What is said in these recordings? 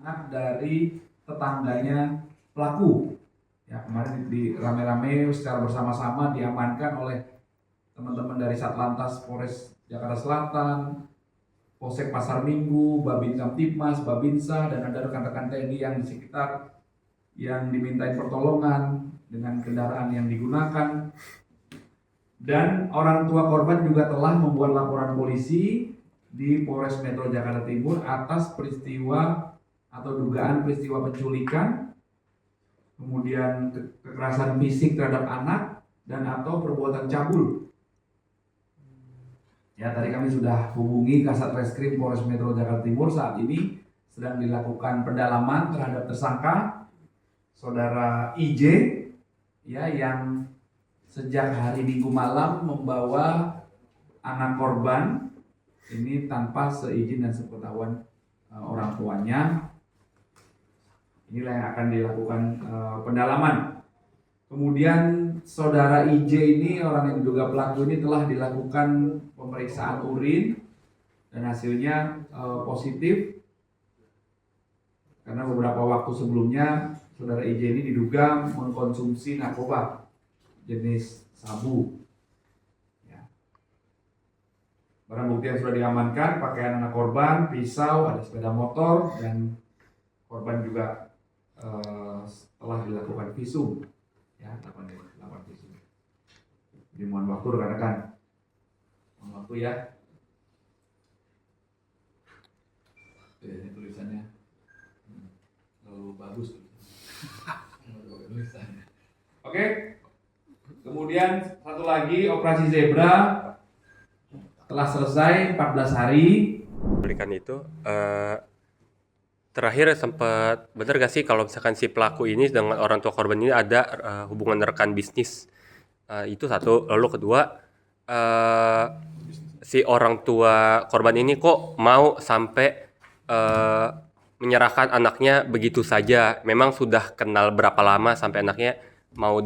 anak dari tetangganya pelaku. Ya, kemarin di rame-rame secara bersama-sama diamankan oleh teman-teman dari Satlantas Polres Jakarta Selatan, Polsek Pasar Minggu, Babin Kamtipmas, Babinsa, dan ada rekan-rekan TNI yang di sekitar yang dimintai pertolongan dengan kendaraan yang digunakan. Dan orang tua korban juga telah membuat laporan polisi di Polres Metro Jakarta Timur atas peristiwa atau dugaan peristiwa penculikan, kemudian kekerasan fisik terhadap anak, dan atau perbuatan cabul. Ya, tadi kami sudah hubungi Kasat Reskrim Polres Metro Jakarta Timur. Saat ini sedang dilakukan pendalaman terhadap tersangka saudara IJ, ya, yang sejak hari Minggu malam membawa anak korban ini tanpa seizin dan sepengetahuan orang tuanya. Inilah yang akan dilakukan pendalaman. Kemudian saudara IJ ini, orang yang diduga pelaku ini, telah dilakukan pemeriksaan urin dan hasilnya positif. Karena beberapa waktu sebelumnya saudara IJ ini diduga mengkonsumsi narkoba jenis sabu. Ya. Barang bukti yang sudah diamankan, pakaian anak korban, pisau, ada sepeda motor, dan korban juga telah dilakukan visum. Ya, 8 visum. Jadi mohon waktu rekan-rekan. Mohon waktu ya. Ini tulisannya terlalu bagus. Tulisannya. Oke. Kemudian satu lagi, operasi Zebra telah selesai 14 hari. Berikan itu terakhir sempat benar gak sih kalau misalkan si pelaku ini dengan orang tua korban ini ada hubungan rekan bisnis? Itu satu. Lalu kedua, si orang tua korban ini kok mau sampai menyerahkan anaknya begitu saja? Memang sudah kenal berapa lama sampai anaknya mau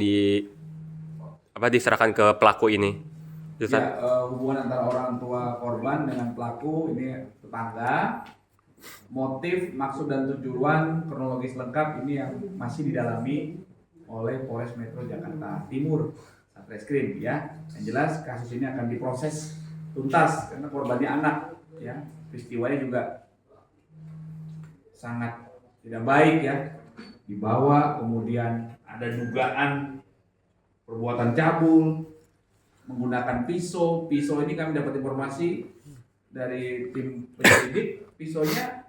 diserahkan ke pelaku ini? Ya, hubungan antara orang tua korban dengan pelaku ini tetangga. Motif, maksud, dan tujuan kronologis lengkap ini yang masih didalami oleh Polres Metro Jakarta Timur, Satreskrim, ya. Yang jelas kasus ini akan diproses tuntas karena korbannya anak, ya. Peristiwanya juga sangat tidak baik, ya. Dibawa, kemudian ada dugaan perbuatan cabul, menggunakan pisau. Pisau ini kami dapat informasi dari tim penyelidik, pisaunya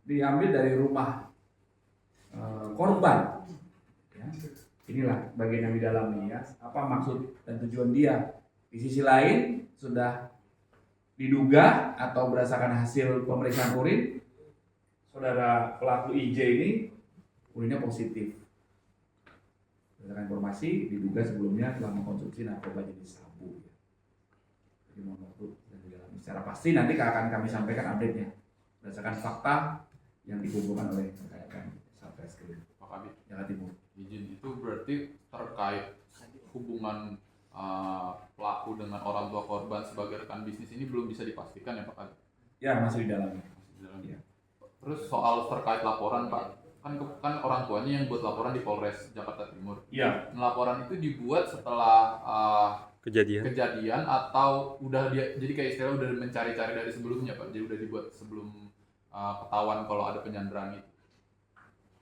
diambil dari rumah korban. Ya. Inilah bagian yang didalami, ya. Apa maksud dan tujuan dia? Di sisi lain sudah diduga atau berdasarkan hasil pemeriksaan urin, saudara pelaku IJ ini urinnya positif. Berdasarkan informasi diduga sebelumnya telah mengkonsumsi narkoba jenis sabu. Jadi mohon waktu dan didalami secara pasti nanti akan kami sampaikan update-nya berdasarkan fakta yang dikumpulkan oleh rekan-rekan Satreskrim Jakarta Timur. Izin itu berarti terkait hubungan pelaku dengan orang tua korban sebagai rekan bisnis ini belum bisa dipastikan ya Pak Kadip? Ya, masih didalami. Ya. Terus soal terkait laporan Pak, kan orang tuanya yang buat laporan di Polres Jakarta Timur. Iya. Laporan itu dibuat setelah kejadian atau udah dia jadi kayak istilah udah mencari-cari dari sebelumnya Pak, jadi udah dibuat sebelum ketahuan kalau ada penyanderaan itu.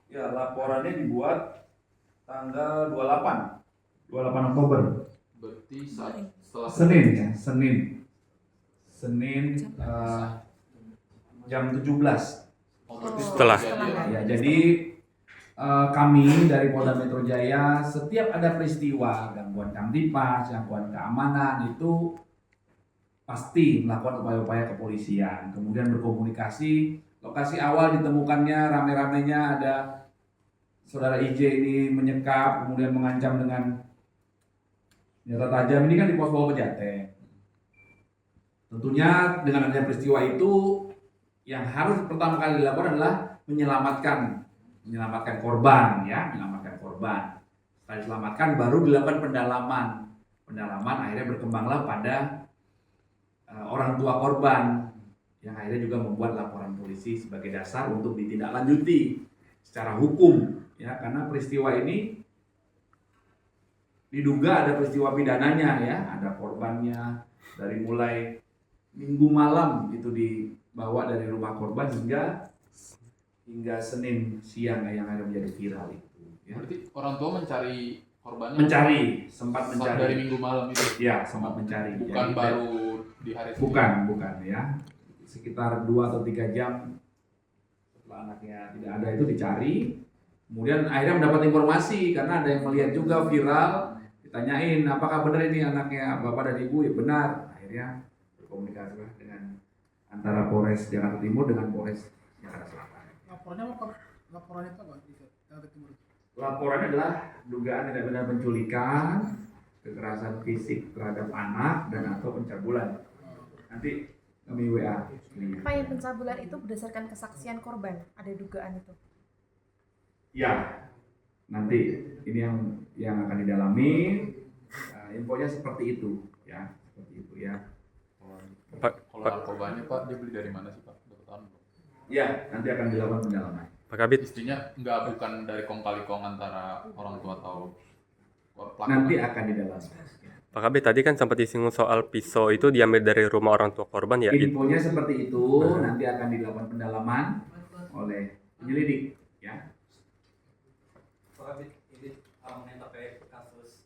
Ya, laporannya dibuat tanggal 28 Oktober. Berarti setelah Senin, ya, Senin jam 17. Setelah. Ya, jadi kami dari Polda Metro Jaya setiap ada peristiwa gangguan kamtipmas, gangguan keamanan itu pasti melakukan upaya-upaya kepolisian, kemudian berkomunikasi. Lokasi awal ditemukannya rame-ramenya ada saudara IJ ini menyekap, kemudian mengancam dengan senjata tajam. Ini kan di pos Bawah Pejaten. Tentunya dengan adanya peristiwa itu yang harus pertama kali dilakukan adalah menyelamatkan korban, ya, menyelamatkan korban. Setelah diselamatkan baru dilakukan pendalaman. Pendalaman akhirnya berkembanglah pada orang tua korban yang akhirnya juga membuat laporan polisi sebagai dasar untuk ditindaklanjuti secara hukum, ya, karena peristiwa ini diduga ada peristiwa pidananya, ya, ada korbannya dari mulai Minggu malam itu dibawa dari rumah korban hingga Senin siang yang ada menjadi viral itu. Ya. Berarti orang tua mencari korbannya Sempat dari mencari. minggu malam itu. Ya, sempat mencari. Bukan Jadi, baru di hari bukan ya. Sekitar 2 atau 3 jam setelah anaknya tidak ada itu dicari. Kemudian akhirnya mendapat informasi karena ada yang melihat juga viral, ditanyain apakah benar ini anaknya bapak dan ibu, ya benar. Akhirnya berkomunikasi dengan antara Polres Jakarta Timur dengan Polres Jakarta Selatan. Laporannya itu apa di Jakarta Timur? Laporannya adalah dugaan tindak pidana penculikan, kekerasan fisik terhadap anak dan atau pencabulan. Nanti kami WA. Pak, yang pencabulan itu berdasarkan kesaksian korban, ada dugaan itu? Ya, nanti ini yang akan didalami. Infonya seperti itu, ya, seperti itu ya. Kalau narkobanya Pak, dia beli dari mana sih Pak? Udah ketahuan belum? Ya, nanti akan dilakukan pendalaman. Pak Kabit, Istrinya bukan dari kong kali kong antara orang tua atau pelaku. Nanti akan didalami. Pak Kabit tadi kan sempat disinggung soal pisau itu diambil dari rumah orang tua korban ya. Infonya seperti itu, nanti akan dilakukan pendalaman oleh penyelidik, ya. Pak Kabit, ini mengenai terkait kasus